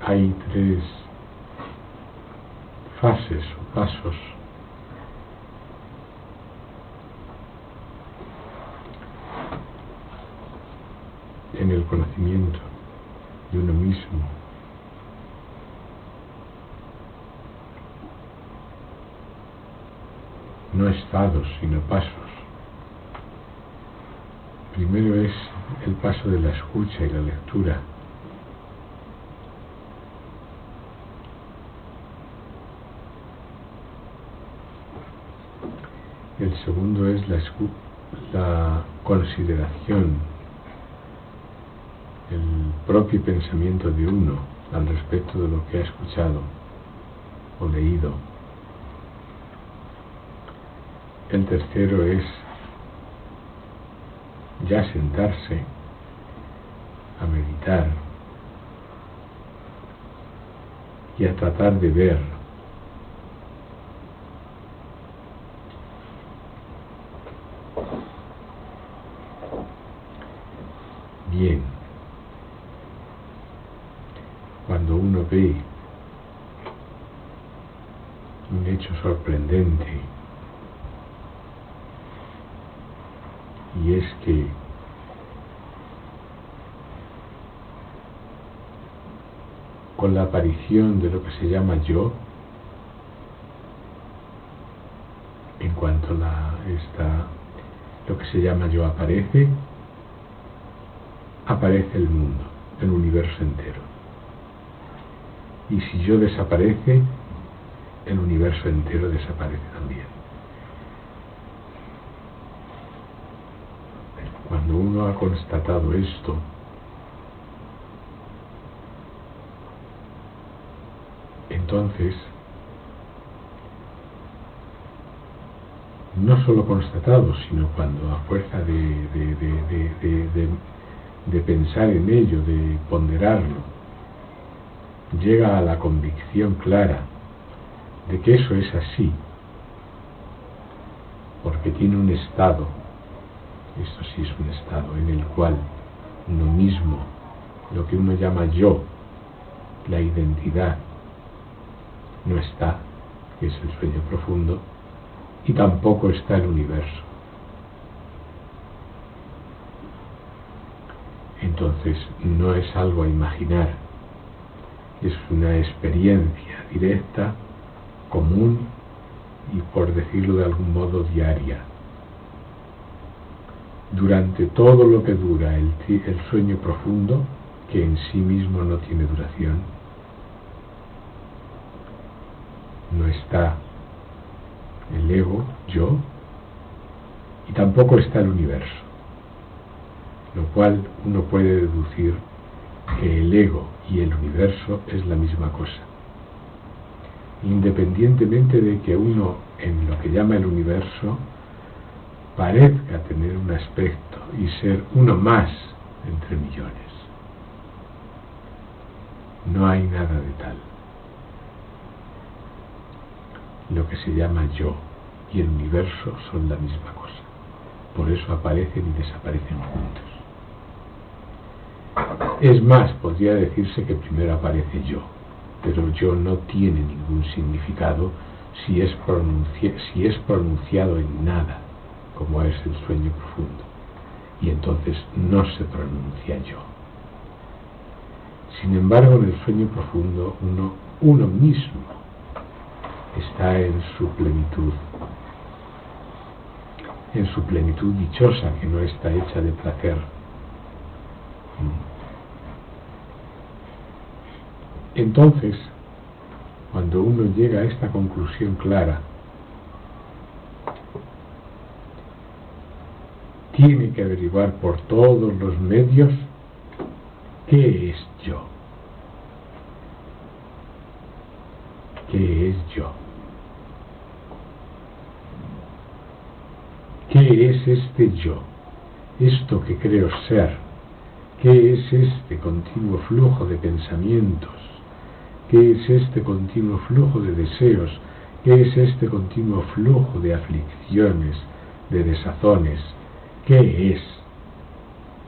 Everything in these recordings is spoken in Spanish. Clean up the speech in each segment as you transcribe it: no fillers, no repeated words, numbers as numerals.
hay tres fases o pasos en el conocimiento de uno mismo. No estados, sino pasos. Primero es el paso de la escucha y la lectura. El segundo es la consideración, el propio pensamiento de uno al respecto de lo que ha escuchado o leído. El tercero es ya sentarse a meditar y a tratar de ver bien. Cuando uno ve un hecho sorprendente, y es que con la aparición de lo que se llama yo, en cuanto lo que se llama yo aparece el mundo, el universo entero. Y si yo desaparece, el universo entero desaparece también. Cuando uno ha constatado esto, entonces, no solo constatado, sino cuando a fuerza de pensar en ello, de ponderarlo, llega a la convicción clara de que eso es así, porque tiene un estado, esto sí es un estado en el cual uno mismo, lo que uno llama yo, la identidad, no está, que es el sueño profundo, y tampoco está el universo. Entonces no es algo a imaginar, es una experiencia directa, común y, por decirlo de algún modo, diaria. Durante todo lo que dura el sueño profundo, que en sí mismo no tiene duración, no está el ego, yo, y tampoco está el universo, lo cual uno puede deducir que el ego y el universo es la misma cosa, independientemente de que uno, en lo que llama el universo, parezca tener un aspecto y ser uno más entre millones. No hay nada de tal. Lo que se llama yo y el universo son la misma cosa. Por eso aparecen y desaparecen juntos. Es más, podría decirse que primero aparece yo, pero yo no tiene ningún significado si es pronunciado en nada, como es el sueño profundo, y entonces no se pronuncia yo. Sin embargo, en el sueño profundo uno mismo está en su plenitud dichosa, que no está hecha de placer. Entonces, cuando uno llega a esta conclusión clara, tiene que averiguar por todos los medios qué es yo. ¿Qué es yo? ¿Qué es este yo? Esto que creo ser. ¿Qué es este continuo flujo de pensamientos? ¿Qué es este continuo flujo de deseos? ¿Qué es este continuo flujo de aflicciones, de desazones? ¿Qué es?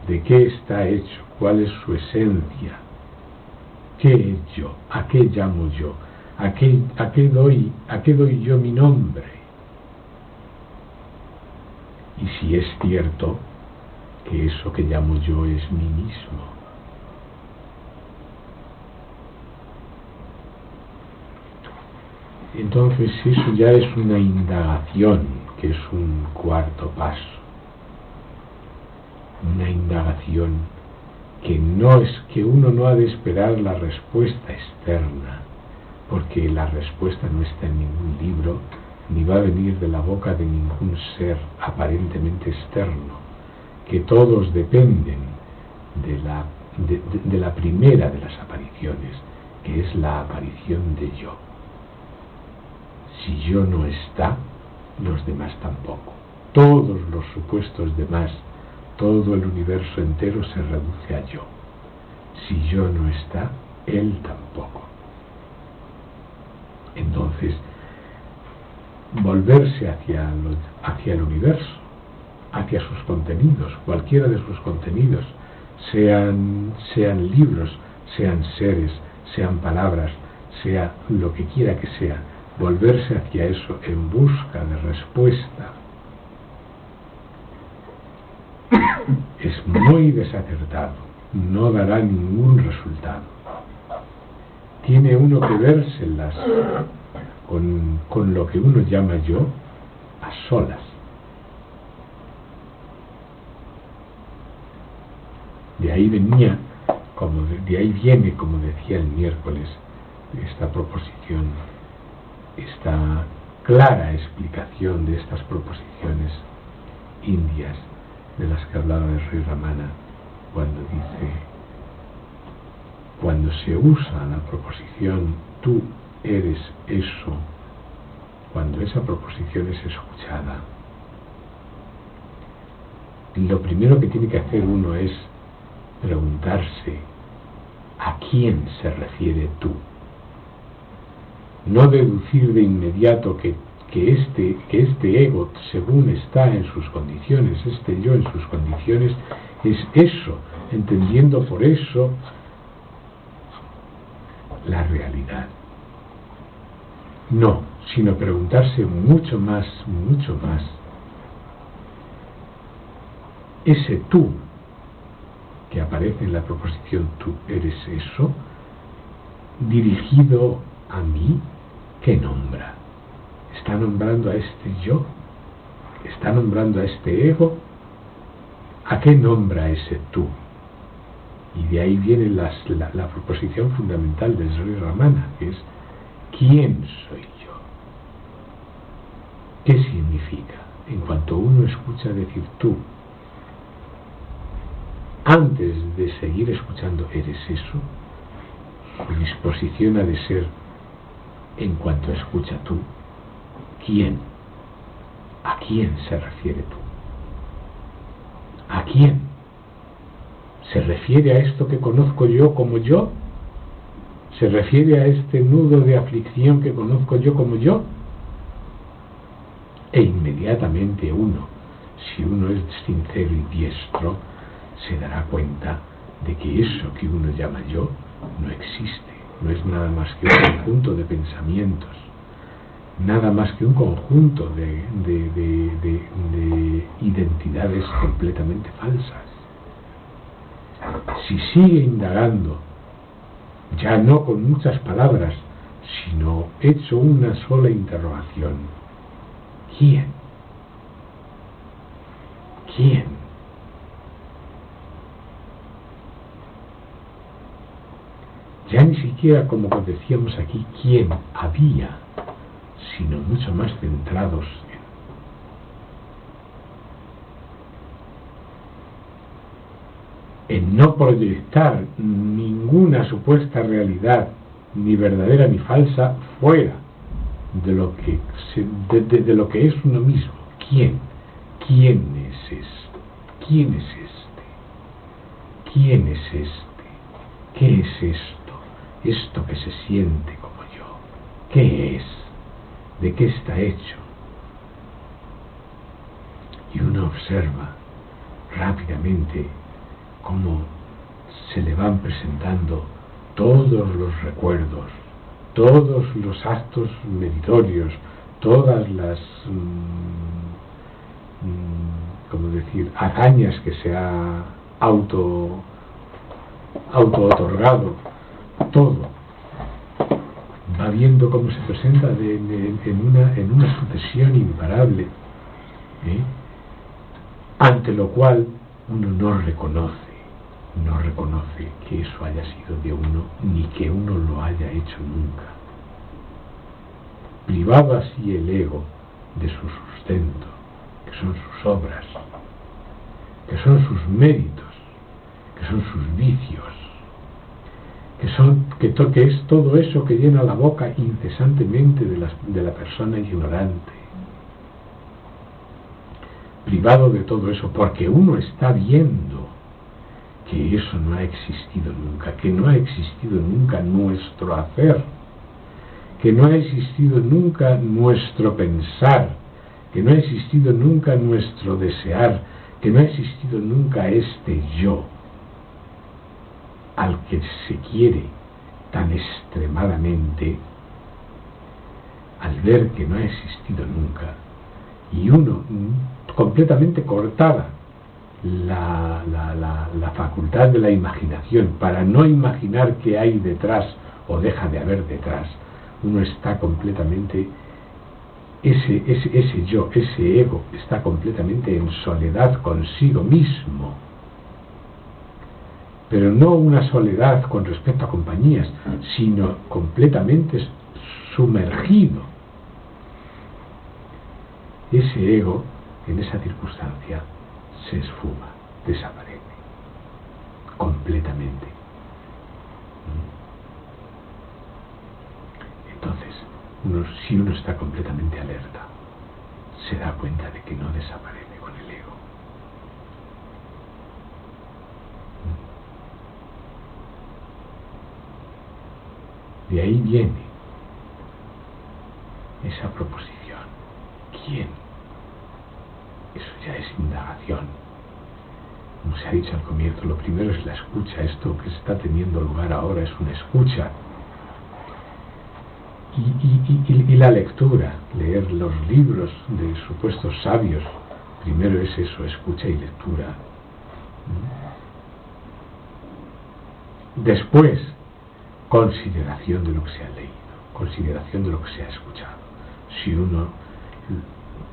¿De qué está hecho? ¿Cuál es su esencia? ¿Qué es yo? ¿A qué llamo yo? ¿A qué doy yo mi nombre? Y si es cierto que eso que llamo yo es mí mismo. Entonces eso ya es una indagación, que es un cuarto paso. Una indagación que uno no ha de esperar la respuesta externa, porque la respuesta no está en ningún libro, ni va a venir de la boca de ningún ser aparentemente externo, que todos dependen de la primera de las apariciones, que es la aparición de yo. Si yo no está, los demás tampoco. Todos los supuestos demás, todo el universo entero se reduce a yo. Si yo no está, él tampoco. Entonces, volverse hacia el universo, hacia sus contenidos, cualquiera de sus contenidos, sean libros, sean seres, sean palabras, sea lo que quiera que sea, volverse hacia eso en busca de respuesta es muy desacertado, no dará ningún resultado. Tiene uno que vérselas con lo que uno llama yo a solas. De ahí viene, como decía el miércoles, esta proposición, esta clara explicación de estas proposiciones indias de las que hablaba el Sri Ramana, cuando se usa la proposición tú eres eso, cuando esa proposición es escuchada, lo primero que tiene que hacer uno es preguntarse a quién se refiere tú. No deducir de inmediato que este ego, según está en sus condiciones, este yo en sus condiciones, es eso, entendiendo por eso la realidad. No, sino preguntarse mucho más, ese tú que aparece en la proposición tú eres eso, dirigido a mí, ¿qué nombra? ¿Está nombrando a este yo? ¿Está nombrando a este ego? ¿A qué nombra ese tú? Y de ahí viene la proposición fundamental del Sri Ramana, que es ¿quién soy yo? ¿Qué significa? En cuanto uno escucha decir tú, antes de seguir escuchando eres eso, su disposición ha de ser, en cuanto escucha tú, ¿quién? ¿A quién se refiere tú? ¿A quién? ¿Se refiere a esto que conozco yo como yo? ¿Se refiere a este nudo de aflicción que conozco yo como yo? E inmediatamente uno, si uno es sincero y diestro, se dará cuenta de que eso que uno llama yo no existe, no es nada más que un conjunto de pensamientos, nada más que un conjunto de identidades completamente falsas. Si sigue indagando, ya no con muchas palabras, sino hecho una sola interrogación, ¿quién? ¿Quién? Ya ni siquiera, como decíamos aquí, quién había, sino mucho más centrados en no proyectar ninguna supuesta realidad, ni verdadera ni falsa, fuera de lo que es uno mismo. ¿Quién? ¿Quién es esto? ¿Quién es este? ¿Quién es este? ¿Qué es esto? Esto que se siente como yo. ¿Qué es? ¿De qué está hecho? Y uno observa rápidamente cómo se le van presentando todos los recuerdos, todos los actos meritorios, todas las, ¿cómo decir?, hazañas que se ha auto-otorgado, todo va viendo cómo se presenta en una sucesión imparable, ante lo cual uno no reconoce que eso haya sido de uno, ni que uno lo haya hecho nunca. Privado así el ego de su sustento, que son sus obras, que son sus méritos, que son sus vicios, que es todo eso que llena la boca incesantemente de la persona ignorante. Privado de todo eso, porque uno está viendo que eso no ha existido nunca, que no ha existido nunca nuestro hacer, que no ha existido nunca nuestro pensar, que no ha existido nunca nuestro desear, que no ha existido nunca este yo al que se quiere tan extremadamente, al ver que no ha existido nunca, y uno completamente cortada la facultad de la imaginación para no imaginar qué hay detrás o deja de haber detrás, uno está completamente, ese yo, ese ego está completamente en soledad consigo mismo, pero no una soledad con respecto a compañías, sino completamente sumergido. Ese ego, en esa circunstancia, se esfuma, desaparece, completamente. Entonces, si uno está completamente alerta, se da cuenta de que no desaparece con el ego. De ahí viene esa proposición. ¿Quién? Eso ya es indagación. Como se ha dicho al comienzo, lo primero es la escucha. Esto que está teniendo lugar ahora es una escucha. Y la lectura, leer los libros de supuestos sabios, primero es eso, escucha y lectura. Después, consideración de lo que se ha leído, consideración de lo que se ha escuchado. Si uno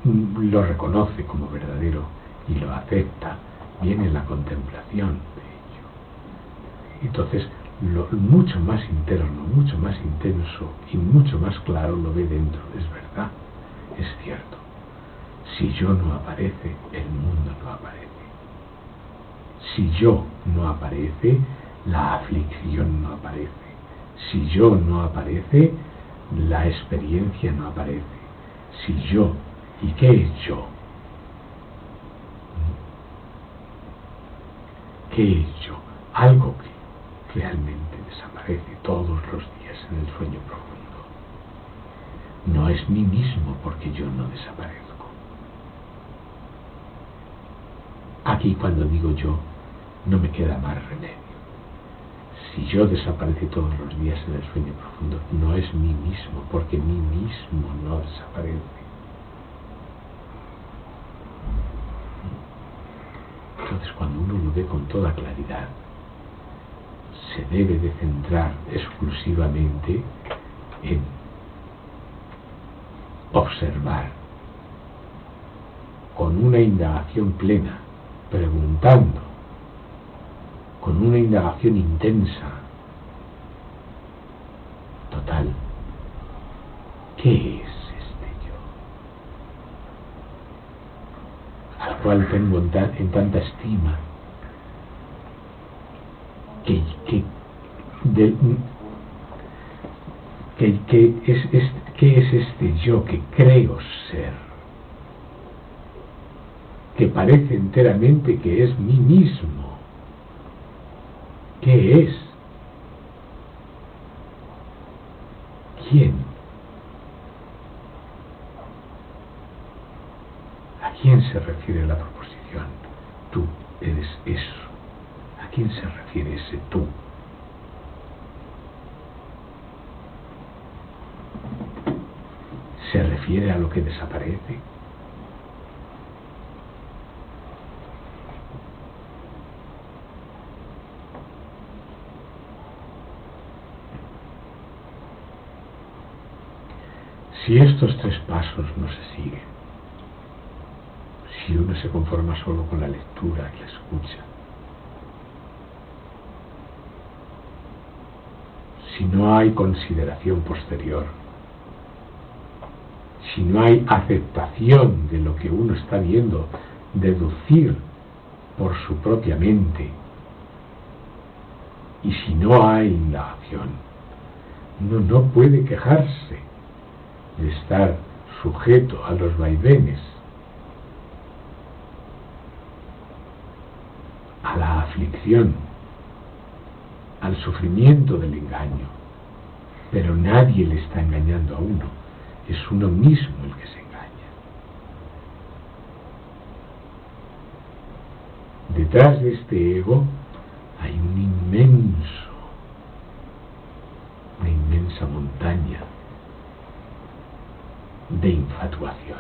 lo reconoce como verdadero y lo acepta, viene la contemplación de ello. Entonces, mucho más interno, mucho más intenso y mucho más claro lo ve dentro. Es verdad, es cierto. Si yo no aparece, el mundo no aparece. Si yo no aparece, la aflicción no aparece. Si yo no aparece, la experiencia no aparece. Si yo, ¿y qué es yo? ¿Qué es yo? Algo que realmente desaparece todos los días en el sueño profundo. No es mí mismo porque yo no desaparezco. Aquí cuando digo yo, no me queda más remedio. Si yo desaparece todos los días en el sueño profundo, no es mí mismo, porque mí mismo no desaparece. Entonces, cuando uno lo ve con toda claridad, se debe de centrar exclusivamente en observar con una indagación plena, preguntando, con una indagación intensa, total, ¿qué es este yo? Al cual tengo en tanta estima, ¿qué es este yo que creo ser? Que parece enteramente que es mí mismo. ¿Qué es? ¿Quién? ¿A quién se refiere la proposición? Tú eres eso. ¿A quién se refiere ese tú? se refiere a lo que desaparece. Si estos tres pasos no se siguen, si uno se conforma solo con la lectura y la escucha, si no hay consideración posterior, si no hay aceptación de lo que uno está viendo, deducir por su propia mente, y si no hay indagación, uno no puede quejarse de estar sujeto a los vaivenes, a la aflicción, al sufrimiento del engaño. Pero nadie le está engañando a uno, es uno mismo el que se engaña. Detrás de este ego hay una inmensa montaña de infatuación.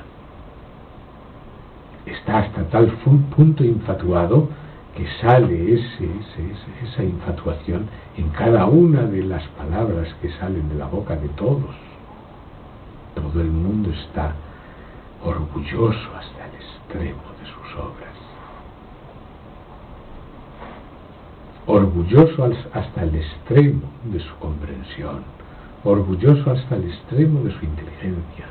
Está hasta tal punto infatuado que sale esa infatuación en cada una de las palabras que salen de la boca de todos. Todo el mundo está orgulloso hasta el extremo de sus obras, orgulloso hasta el extremo de su comprensión, orgulloso hasta el extremo de su inteligencia.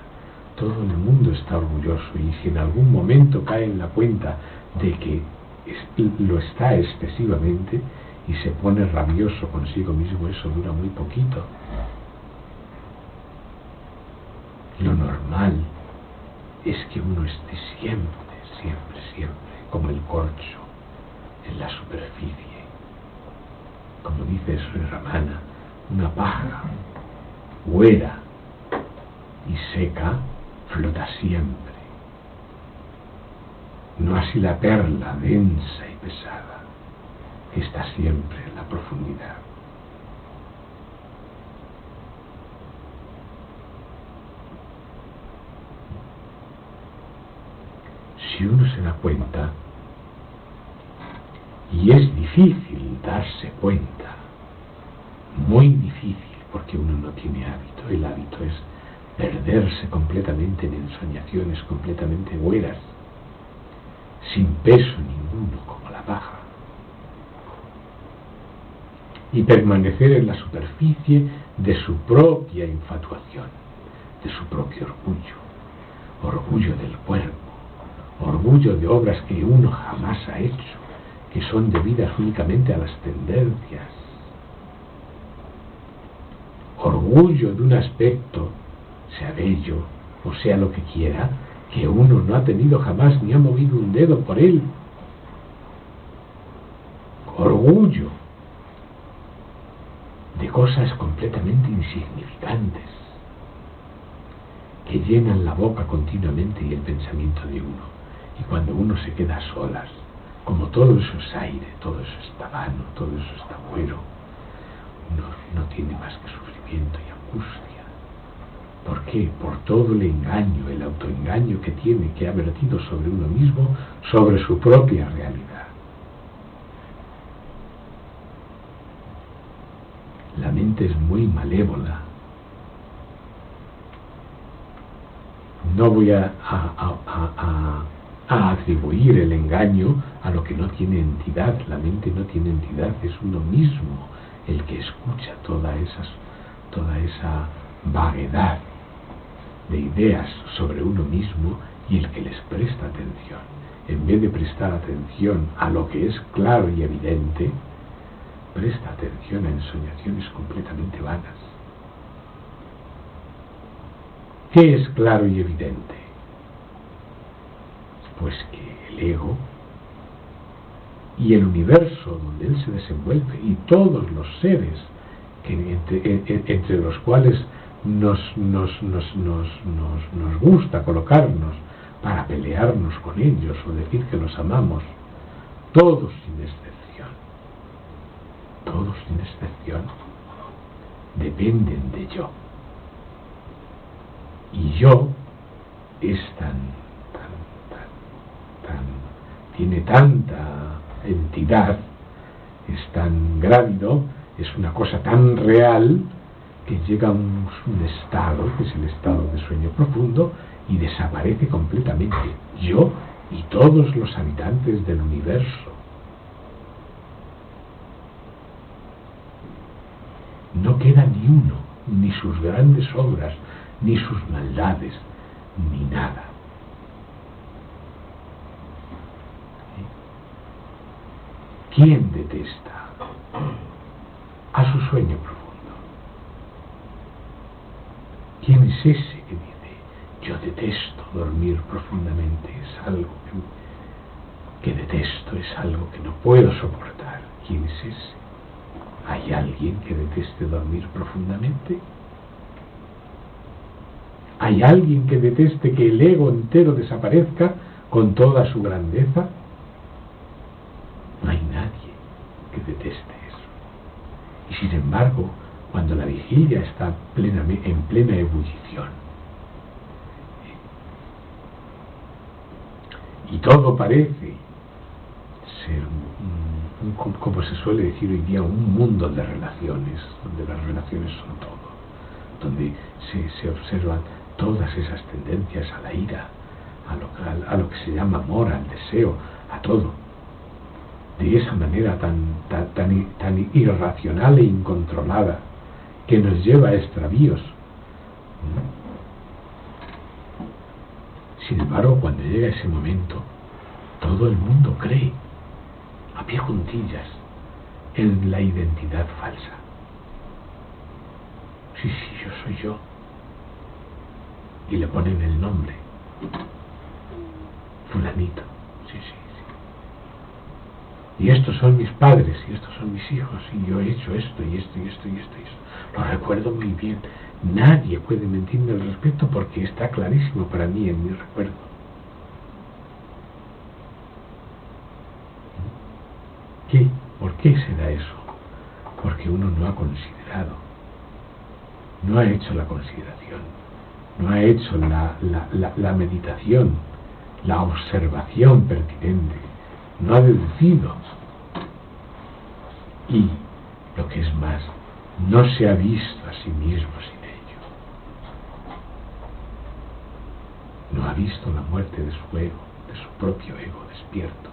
Todo el mundo está orgulloso, y si en algún momento cae en la cuenta de que lo está excesivamente y se pone rabioso consigo mismo, eso dura muy poquito. Lo normal es que uno esté siempre, como el corcho, en la superficie. Como dice Sri Ramana, una paja huera y seca flota siempre. No así la perla densa y pesada, que está siempre en la profundidad. Si uno se da cuenta, y es difícil darse cuenta, muy difícil, porque uno no tiene hábito, el hábito es perderse completamente en ensoñaciones completamente hueras, sin peso ninguno, como la paja, y permanecer en la superficie de su propia infatuación, de su propio orgullo del cuerpo, orgullo de obras que uno jamás ha hecho, que son debidas únicamente a las tendencias, orgullo de un aspecto, sea bello o sea lo que quiera, que uno no ha tenido jamás ni ha movido un dedo por él. Orgullo de cosas completamente insignificantes que llenan la boca continuamente y el pensamiento de uno. Y cuando uno se queda a solas, como todo eso es aire, todo eso está vano, todo eso está fuero, uno no tiene más que sufrimiento y angustia. ¿Por qué? Por todo el engaño, el autoengaño que tiene, que ha vertido sobre uno mismo, sobre su propia realidad. La mente es muy malévola. No voy a atribuir el engaño a lo que no tiene entidad. La mente no tiene entidad, es uno mismo el que escucha toda esa vaguedad de ideas sobre uno mismo y el que les presta atención. En vez de prestar atención a lo que es claro y evidente, presta atención a ensoñaciones completamente vanas. ¿Qué es claro y evidente? Pues que el ego y el universo donde él se desenvuelve y todos los seres entre los cuales nos gusta colocarnos para pelearnos con ellos o decir que los amamos, todos sin excepción, dependen de yo. Y yo es tiene tanta entidad, es tan grávido, es una cosa tan real, que llega a un estado, que es el estado de sueño profundo, y desaparece completamente. Yo y todos los habitantes del universo. No queda ni uno, ni sus grandes obras, ni sus maldades, ni nada. ¿Quién detesta a su sueño profundo? ¿Quién es ese que dice, yo detesto dormir profundamente, es algo que detesto, es algo que no puedo soportar? ¿Quién es ese? ¿Hay alguien que deteste dormir profundamente? ¿Hay alguien que deteste que el ego entero desaparezca con toda su grandeza? No hay nadie que deteste eso. Y sin embargo, cuando la vigilia está en plena ebullición, y todo parece ser, como se suele decir hoy día, un mundo de relaciones, donde las relaciones son todo, donde se observan todas esas tendencias a la ira, a lo que se llama amor, al deseo, a todo, de esa manera tan irracional e incontrolada, que nos lleva a extravíos. Sin embargo, cuando llega ese momento, todo el mundo cree, a pie juntillas, en la identidad falsa. Sí, yo soy yo. Y le ponen el nombre. Fulanito. Sí. Y estos son mis padres, y estos son mis hijos, y yo he hecho esto, y esto. Lo recuerdo muy bien. Nadie puede mentirme al respecto porque está clarísimo para mí en mi recuerdo. ¿Qué? ¿Por qué se da eso? Porque uno no ha considerado, no ha hecho la consideración, no ha hecho la meditación, la observación pertinente, no ha deducido. Y, lo que es más, no se ha visto a sí mismo sin ello. No ha visto la muerte de su ego, de su propio ego despierto.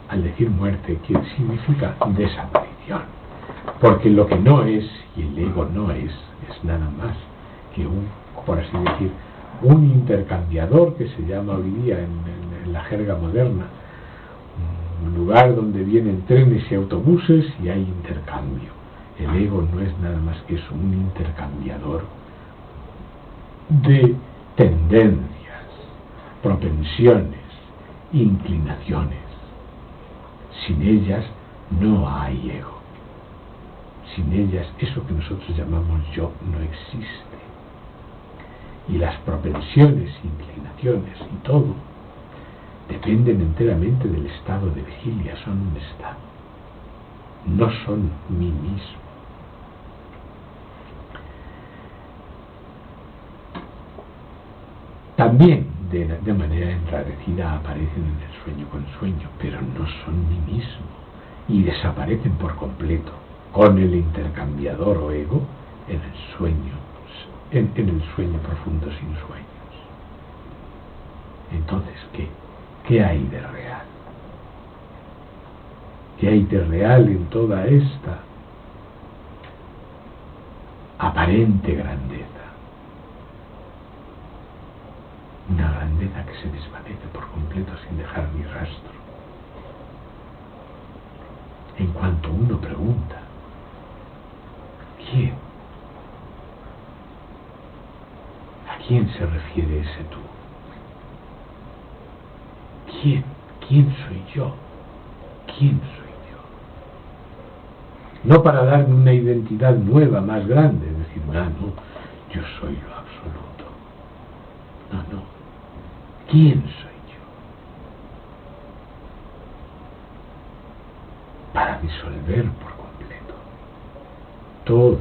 Al decir muerte, ¿qué significa? Desaparición. Porque lo que no es, y el ego no es nada más que por así decir, un intercambiador, que se llama hoy día en la jerga moderna, un lugar donde vienen trenes y autobuses y hay intercambio. El ego no es nada más que eso, un intercambiador de tendencias, propensiones, inclinaciones. Sin ellas no hay ego. Sin ellas, eso que nosotros llamamos yo no existe. Y las propensiones, inclinaciones y todo dependen enteramente del estado de vigilia, son un estado, no son mí mismo. También de manera enrarecida aparecen en el sueño con sueño, pero no son mí mismo y desaparecen por completo con el intercambiador o ego en el sueño, en el sueño profundo sin sueños. Entonces, ¿qué hay de real? ¿Qué hay de real en toda esta aparente grandeza? Una grandeza que se desvanece por completo sin dejar ni rastro. En cuanto uno pregunta, ¿quién? ¿A quién se refiere ese tú? ¿Quién? ¿Quién soy yo? ¿Quién soy yo? No para darme una identidad nueva, más grande, decir, no, yo soy lo absoluto. No. ¿Quién soy yo? Para disolver por completo todo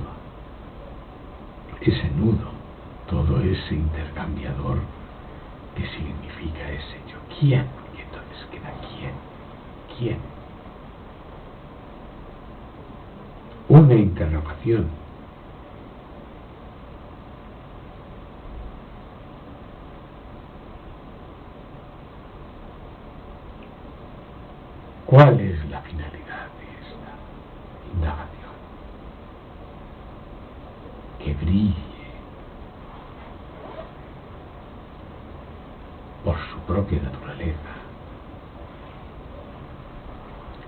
ese nudo, todo ese intercambiador que significa ese yo. ¿Quién? Y entonces queda ¿quién? ¿Quién? Una interrogación. ¿Cuál es la finalidad de esta indagación? Que brille por su propia naturaleza,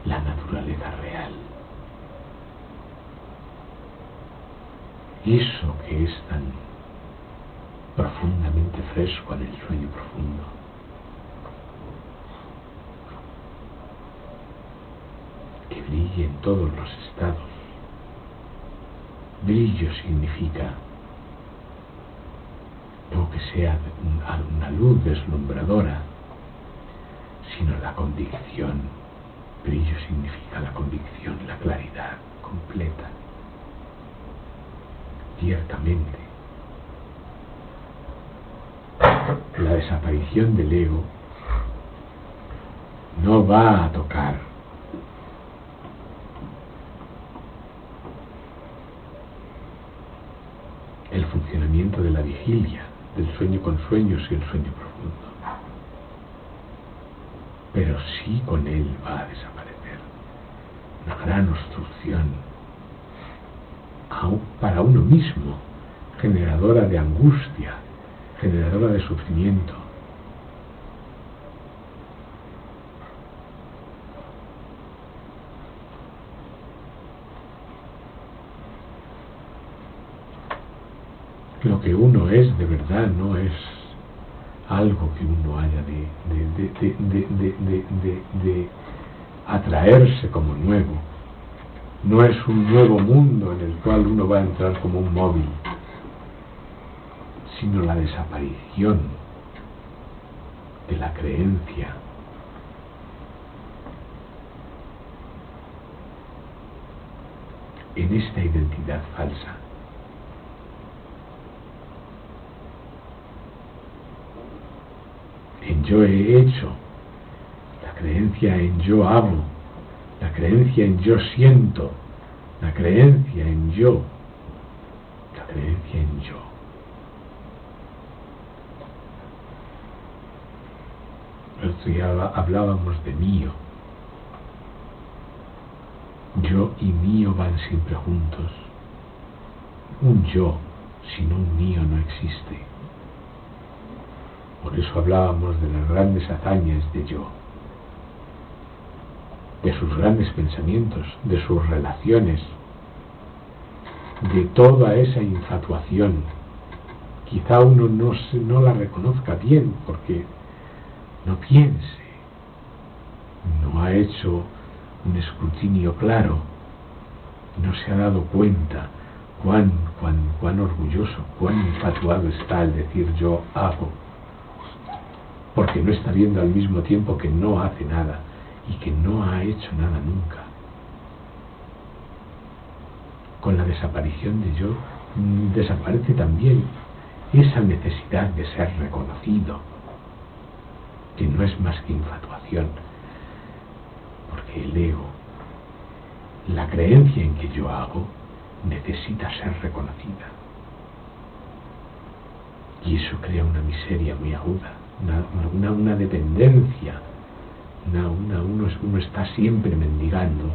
la naturaleza real. Eso que es tan profundamente fresco en el sueño profundo. Que brille en todos los estados. Brillo significa no que sea una luz deslumbradora, sino la convicción. Brillo significa la convicción, la claridad completa. Ciertamente, la desaparición del ego no va a tocar el funcionamiento de la vigilia, del sueño con sueños y el sueño profundo. Pero sí con él va a desaparecer una gran obstrucción para uno mismo, generadora de angustia, generadora de sufrimiento. Lo que uno es de verdad no es algo que uno haya de atraerse como nuevo. No es un nuevo mundo en el cual uno va a entrar como un móvil, sino la desaparición de la creencia en esta identidad falsa. En yo he hecho, la creencia en yo hago, la creencia en yo siento, la creencia en yo, la creencia en yo. El otro día hablábamos de mío. Yo y mío van siempre juntos. Un yo sin un mío no existe. Por eso hablábamos de las grandes hazañas de yo, de sus grandes pensamientos, de sus relaciones, de toda esa infatuación. Quizá uno no la reconozca bien porque no piense, no ha hecho un escrutinio claro, no se ha dado cuenta cuán orgulloso, cuán infatuado está al decir yo hago, porque no está viendo al mismo tiempo que no hace nada y que no ha hecho nada nunca. Con la desaparición de yo, desaparece también esa necesidad de ser reconocido, que no es más que infatuación, porque el ego, la creencia en que yo hago, necesita ser reconocida. Y eso crea una miseria muy aguda, una dependencia, uno está siempre mendigando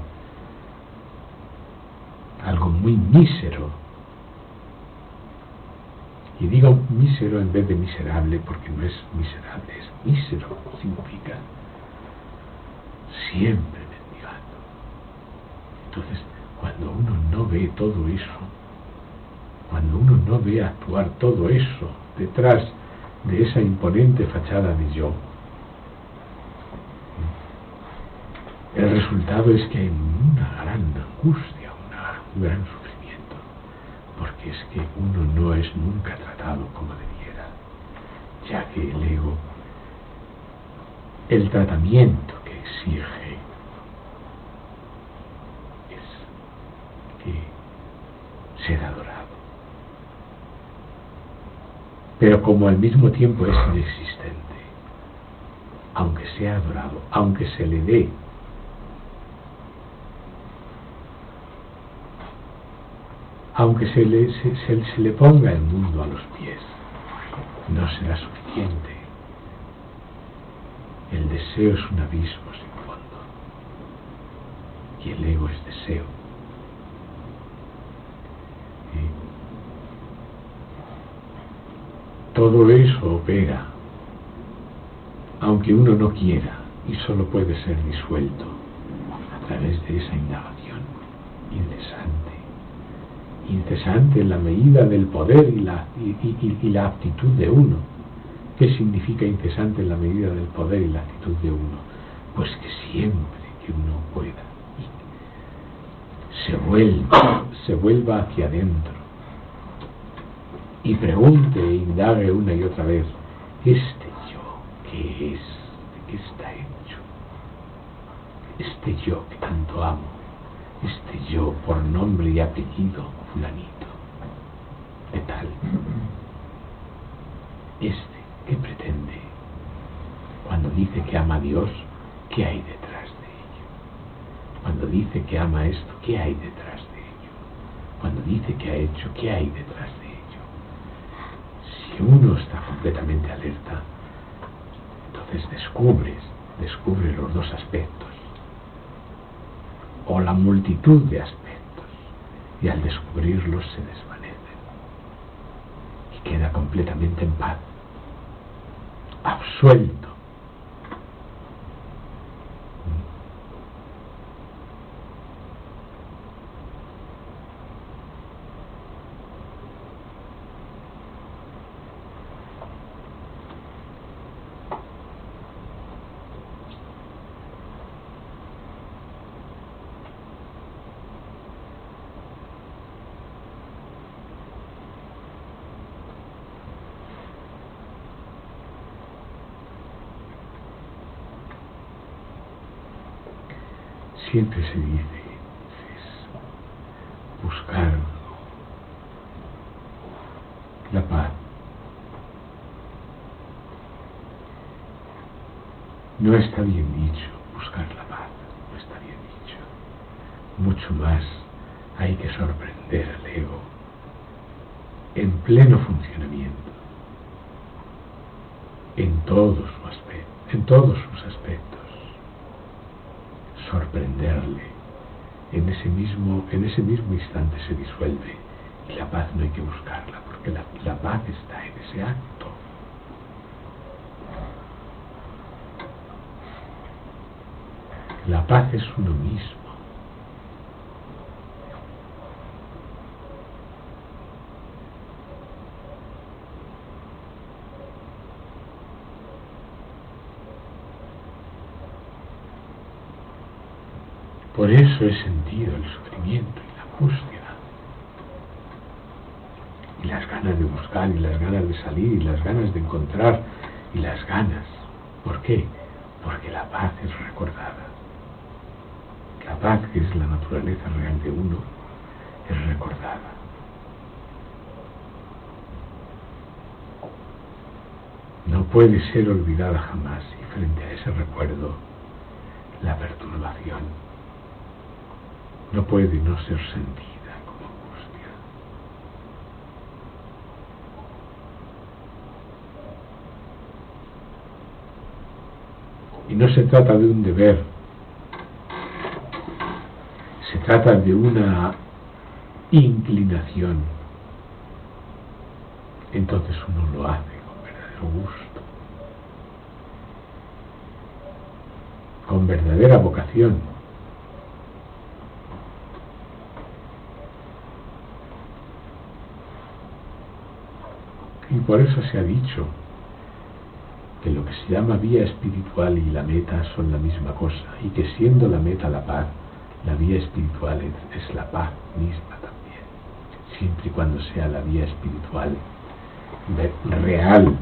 algo muy mísero. Y digo mísero en vez de miserable porque no es miserable, es mísero, significa siempre mendigando. Entonces, cuando uno no ve todo eso, cuando uno no ve actuar todo eso detrás de esa imponente fachada de yo, el resultado es que hay una gran angustia, un gran sufrimiento, porque es que uno no es nunca tratado como debiera, ya que el ego, el tratamiento que exige es que ser adorado, pero como al mismo tiempo es inexistente, aunque sea adorado, aunque se le dé, aunque se le ponga el mundo a los pies, no será suficiente. El deseo es un abismo sin fondo, y el ego es deseo. Todo eso opera, aunque uno no quiera, y solo puede ser disuelto a través de esa indagación incesante en la medida del poder y la aptitud de uno. ¿Qué significa incesante en la medida del poder y la actitud de uno? Pues que siempre que uno pueda se vuelva hacia adentro y pregunte e indague una y otra vez: ¿este yo qué es? ¿De qué está hecho? Este yo que tanto amo, este yo por nombre y apellido fulanito de tal, ¿qué pretende? Cuando dice que ama a Dios, ¿qué hay detrás de ello? Cuando dice que ama esto, ¿qué hay detrás de ello? Cuando dice que ha hecho, ¿qué hay detrás de ello? Si uno está completamente alerta, entonces descubre los dos aspectos, o la multitud de aspectos, y al descubrirlos se desvanecen y queda completamente en paz, absuelto. Siempre se dice buscar la paz. No está bien dicho buscar la paz, no está bien dicho. Mucho más hay que sorprender al ego en pleno funcionamiento, en todos sus aspectos. Sorprenderle, en ese mismo instante se disuelve, y la paz no hay que buscarla, porque la paz está en ese acto. La paz es uno mismo. Por eso he sentido el sufrimiento y la angustia, y las ganas de buscar, y las ganas de salir, y las ganas de encontrar, y las ganas. ¿Por qué? Porque la paz es recordada. La paz, que es la naturaleza real de uno, es recordada. No puede ser olvidada jamás, y frente a ese recuerdo, la perturbación no puede no ser sentida como angustia. Y no se trata de un deber, se trata de una inclinación. Entonces uno lo hace con verdadero gusto, con verdadera vocación. Y por eso se ha dicho que lo que se llama vía espiritual y la meta son la misma cosa, y que siendo la meta la paz, la vía espiritual es la paz misma también, siempre y cuando sea la vía espiritual real.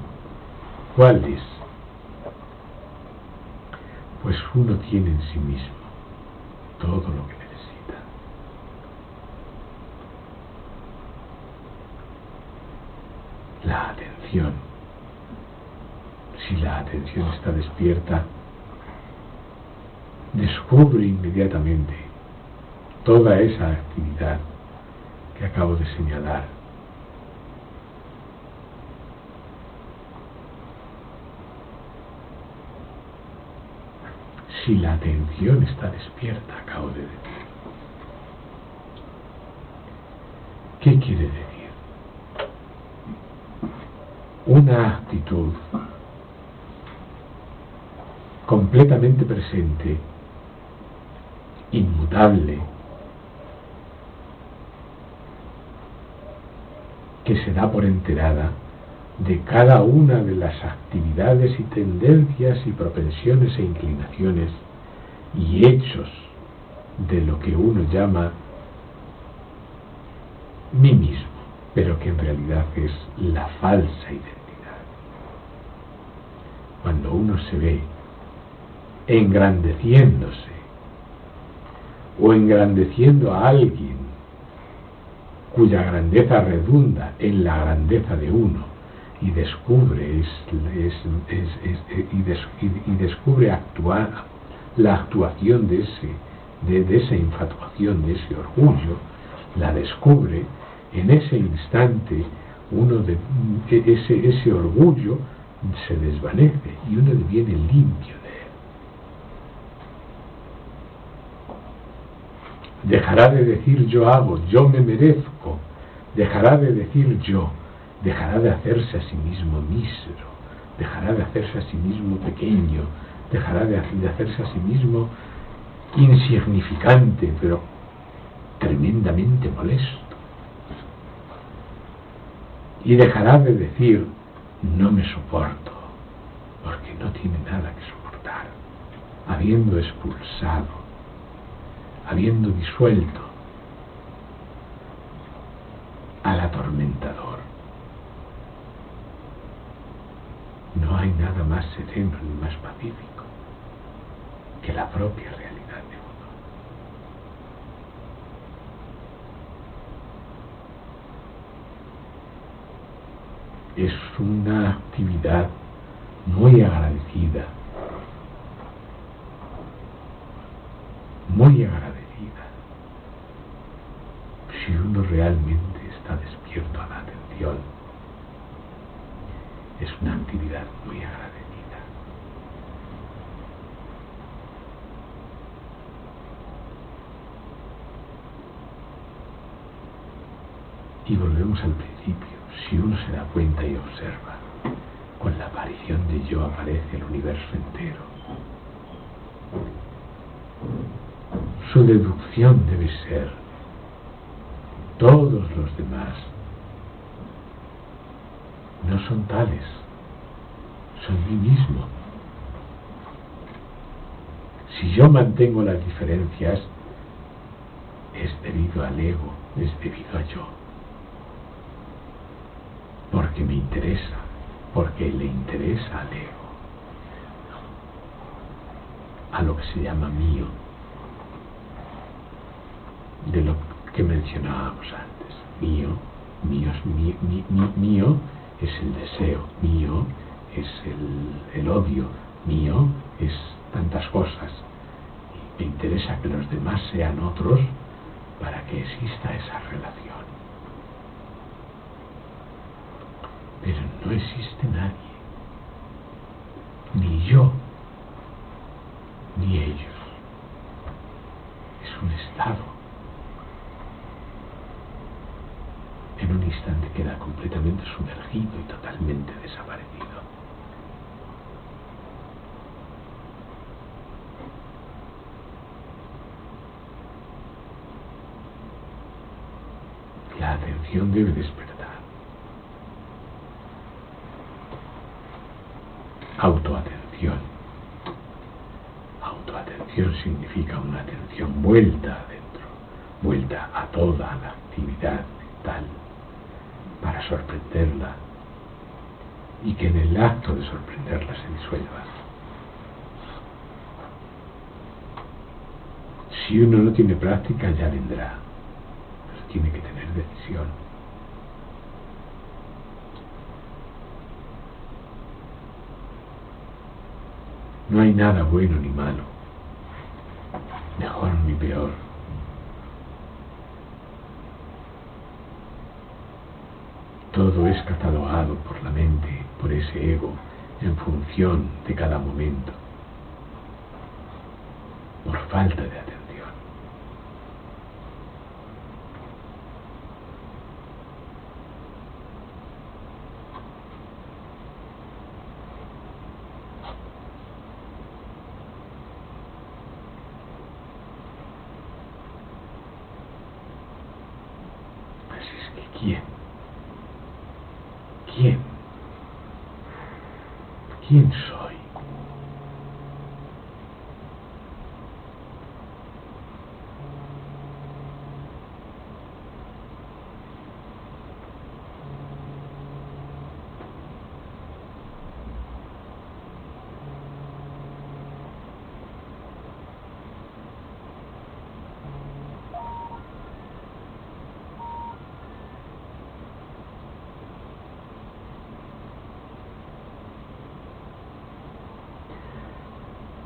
¿Cuál es? Pues uno tiene en sí mismo todo lo que necesita. La atención. atención. Si la atención está despierta, descubre inmediatamente toda esa actividad que acabo de señalar. Si la atención está despierta, acabo de decir. ¿Qué quiere decir? Una actitud completamente presente, inmutable, que se da por enterada de cada una de las actividades y tendencias y propensiones e inclinaciones y hechos de lo que uno llama mí mismo, pero que en realidad es la falsa identidad. Cuando uno se ve engrandeciéndose o engrandeciendo a alguien cuya grandeza redunda en la grandeza de uno, y descubre la actuación de esa infatuación, de ese orgullo, la descubre en ese instante. Ese orgullo se desvanece y uno deviene limpio de él. Dejará de decir yo hago, yo me merezco, dejará de decir yo, dejará de hacerse a sí mismo mísero, dejará de hacerse a sí mismo pequeño, dejará de hacerse a sí mismo insignificante, pero tremendamente molesto. Y dejará de decir no me soporto, porque no tiene nada que soportar, habiendo expulsado, habiendo disuelto al atormentador. No hay nada más sereno ni más pacífico que la propia realidad de uno. Es una actividad muy agradecida, si uno realmente está despierto a la atención. Es una actividad muy agradecida. Y volvemos al principio. Si uno se da cuenta y observa, con la aparición de yo aparece el universo entero. Su deducción debe ser: todos los demás no son tales, son mí mismo. Si yo mantengo las diferencias, es debido al ego, es debido a yo. Porque me interesa, porque le interesa al ego, a lo que se llama mío, de lo que mencionábamos antes. Mío es el deseo, mío es el odio, mío es tantas cosas. Y me interesa que los demás sean otros para que exista esa relación. Pero no existe nadie, ni yo, ni ellos. Es un estado. En un instante queda completamente sumergido y totalmente desaparecido. La atención debe despertar. Autoatención. Autoatención significa una atención vuelta adentro, vuelta a toda la actividad mental, para sorprenderla y que en el acto de sorprenderla se disuelva. Si uno no tiene práctica, ya vendrá, pero tiene que tener decisión. No hay nada bueno ni malo, mejor ni peor. Todo es catalogado por la mente, por ese ego, en función de cada momento, por falta de atención. Así es que ¿quién soy?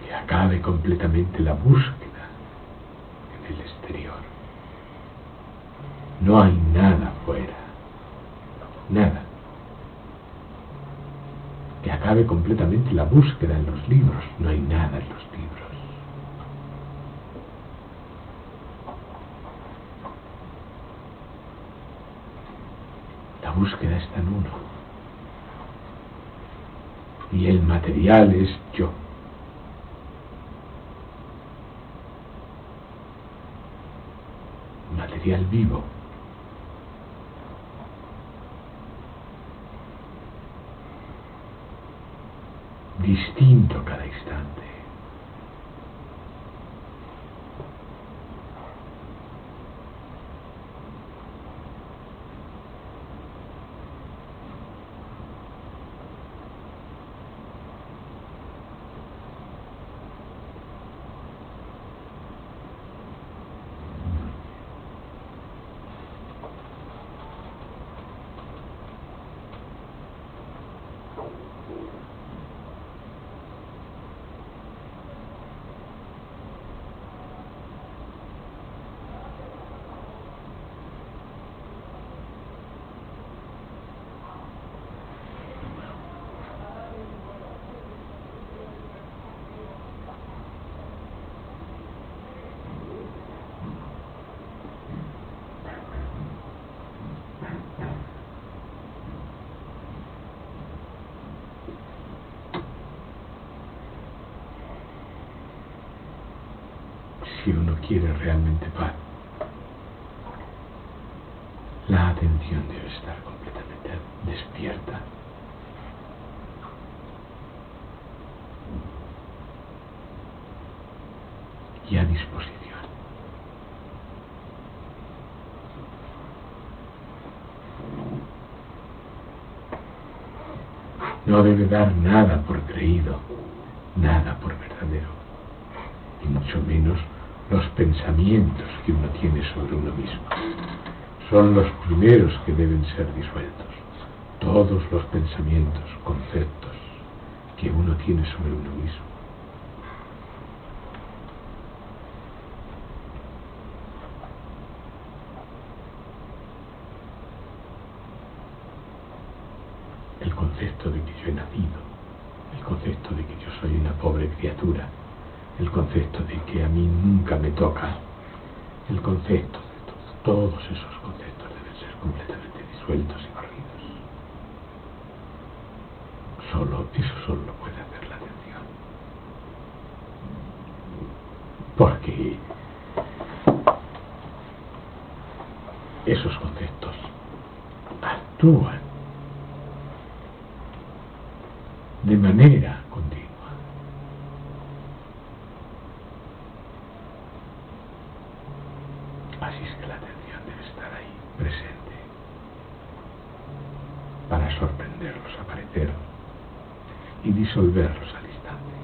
Que acabe completamente la búsqueda en el exterior. No hay nada fuera, nada. Que acabe completamente la búsqueda en los libros. No hay nada en los libros. La búsqueda está en uno. Y el material es yo. Material vivo. Distinto cada instante. Si uno quiere realmente paz, la atención debe estar completamente despierta. Y a disposición. No debe dar nada por creído, nada por verdadero, y mucho menos los pensamientos que uno tiene sobre uno mismo. Son los primeros que deben ser disueltos. Todos los pensamientos, conceptos que uno tiene sobre uno mismo. El concepto de que yo he nacido, el concepto de que yo soy una pobre criatura, el concepto de que a mí nunca me toca, el concepto de todos esos conceptos deben ser completamente disueltos y barridos. Eso solo lo puede hacer la atención. Porque esos conceptos actúan de manera continua. Así es que la atención debe estar ahí, presente, para sorprenderlos, aparecer y disolverlos al instante.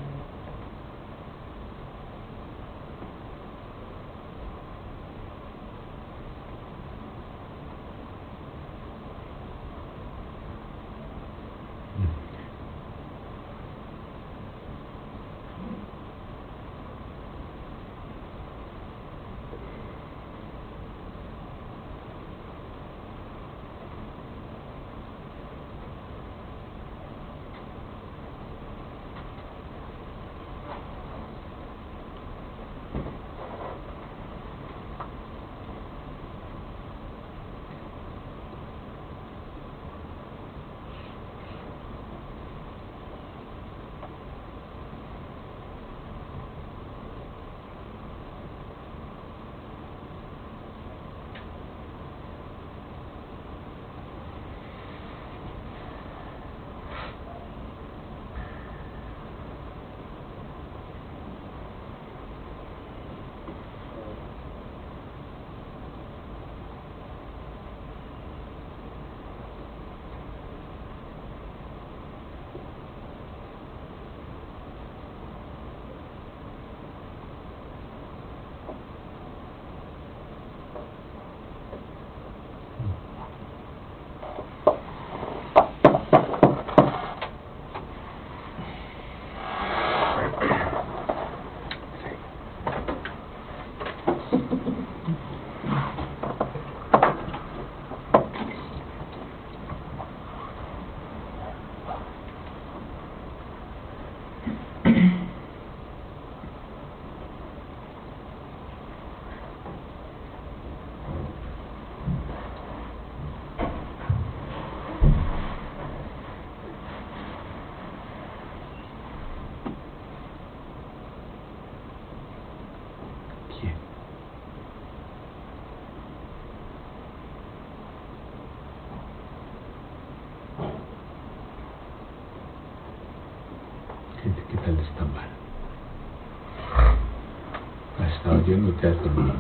estaba oyendo, te has dormido.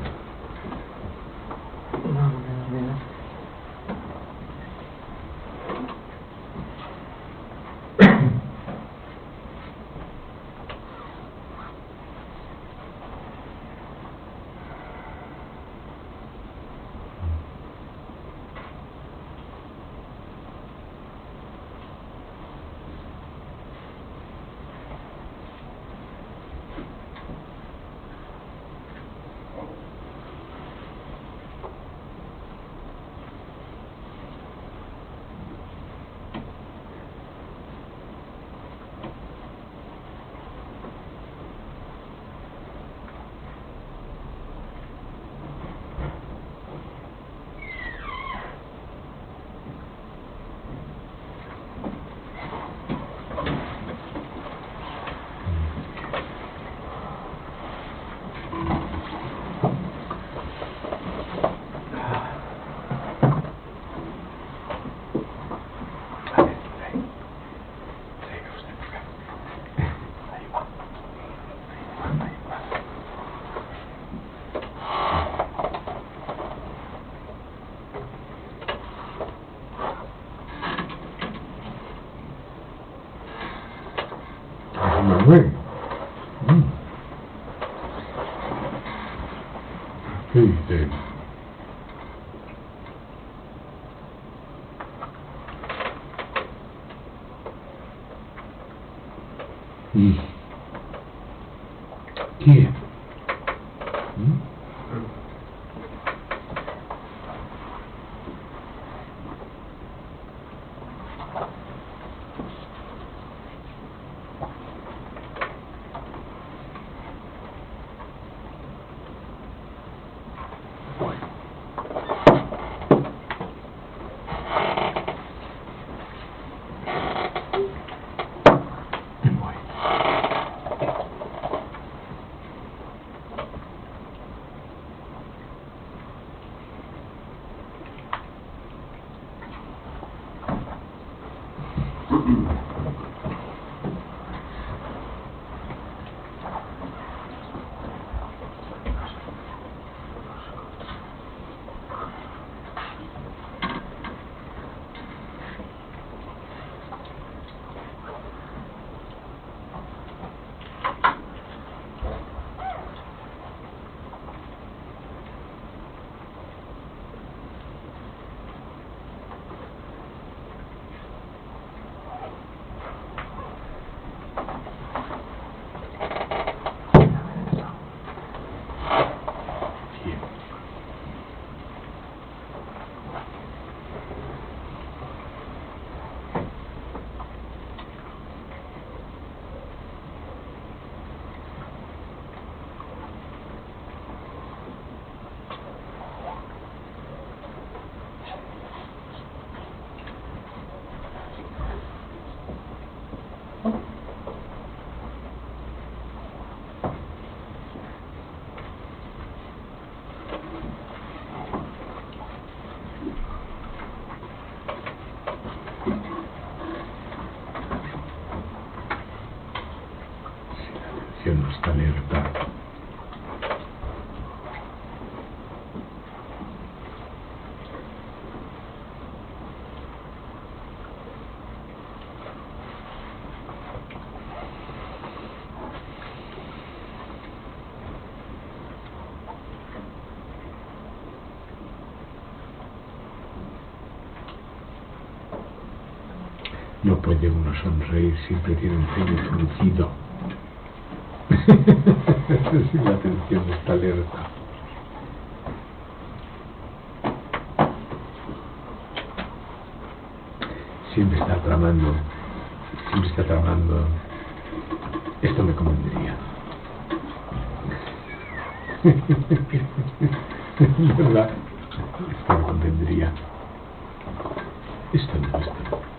No, no me he dormido. Manuel. ¿Qué dice? ¿Quién? No está alerta. No puede uno sonreír, siempre tiene un ceño fruncido. Si la atención está alerta. Siempre está tramando. Esto me convendría. ¿Verdad? Esto me convendría. Esto no.